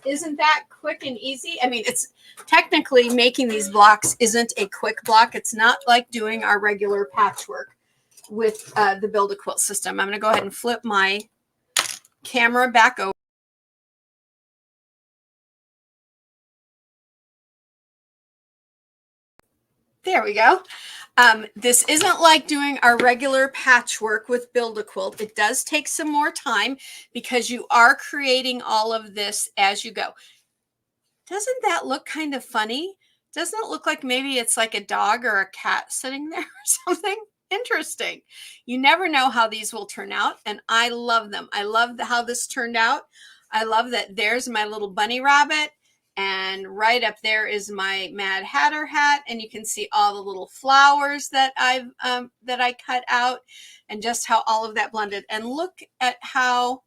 Isn't that quick and easy? I mean, it's technically making these blocks isn't a quick block. It's not like doing our regular patchwork with the Build-A-Quilt system. I'm going to go ahead and flip my camera back over. There we go. This isn't like doing our regular patchwork with Build-A-Quilt. It does take some more time because you are creating all of this as you go. Doesn't that look kind of funny? Doesn't it look like maybe it's like a dog or a cat sitting there or something? Interesting. You never know how these will turn out, and I love them. I love how this turned out. I love that there's my little bunny rabbit, and right up there is my Mad Hatter hat, and you can see all the little flowers that I cut out, and just how all of that blended. And look at how,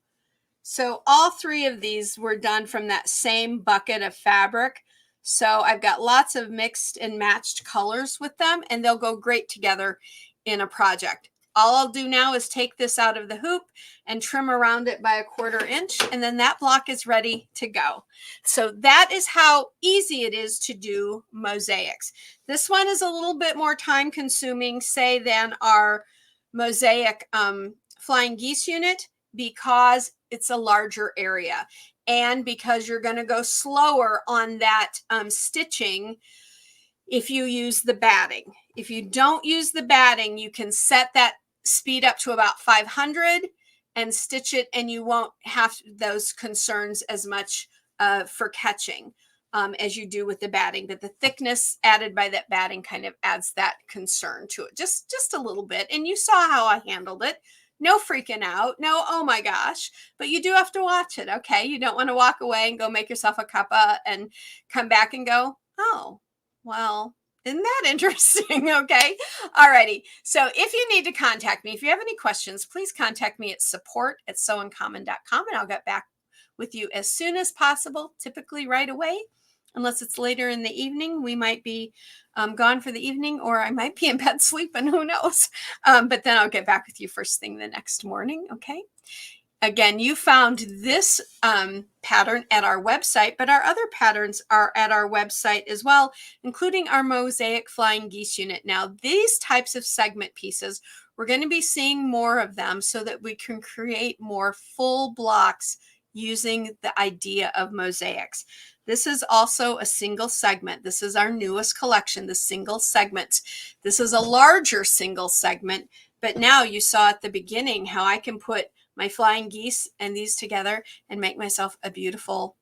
so all three of these were done from that same bucket of fabric. So I've got lots of mixed and matched colors with them, and they'll go great together in a project. All I'll do now is take this out of the hoop and trim around it by 1/4 inch, and then that block is ready to go. So that is how easy it is to do mosaics. This one is a little bit more time consuming, say, than our mosaic flying geese unit, because it's a larger area and because you're going to go slower on that stitching if you use the batting. If you don't use the batting, you can set that speed up to about 500 and stitch it, and you won't have those concerns as much for catching as you do with the batting. But the thickness added by that batting kind of adds that concern to it, just a little bit. And you saw how I handled it. No freaking out. No, oh my gosh. But you do have to watch it, okay? You don't want to walk away and go make yourself a cuppa and come back and go, oh, well, isn't that interesting? Okay. All righty. So if you need to contact me, if you have any questions, please contact me at support@sewuncommon.com, and I'll get back with you as soon as possible, typically right away. Unless it's later in the evening, we might be gone for the evening, or I might be in bed sleeping, who knows? But then I'll get back with you first thing the next morning, okay? Again, you found this pattern at our website, but our other patterns are at our website as well, including our Mosaic Flying Geese unit. Now, these types of segment pieces, we're going to be seeing more of them so that we can create more full blocks using the idea of mosaics. This is also a single segment. This is our newest collection, the single segments. This is a larger single segment, but now you saw at the beginning how I can put my flying geese and these together and make myself a beautiful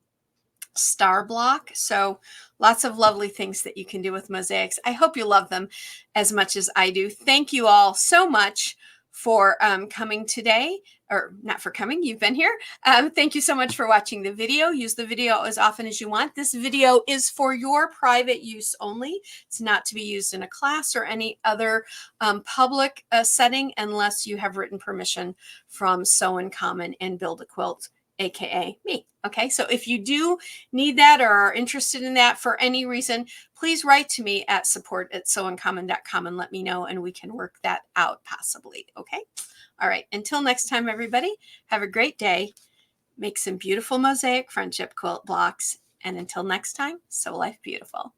star block. So lots of lovely things that you can do with mosaics. I hope you love them as much as I do. Thank you all so much for coming today, or not for coming, you've been here. Thank you so much for watching the video. Use the video as often as you want. This video is for your private use only. It's not to be used in a class or any other public setting unless you have written permission from Sew Uncommon and Build-A-Quilt, aka me. Okay, so if you do need that or are interested in that for any reason, please write to me at support@sewuncommon.com and let me know, and we can work that out possibly. Okay, all right, until next time, everybody, have a great day. Make some beautiful mosaic friendship quilt blocks, and until next time, sew life beautiful.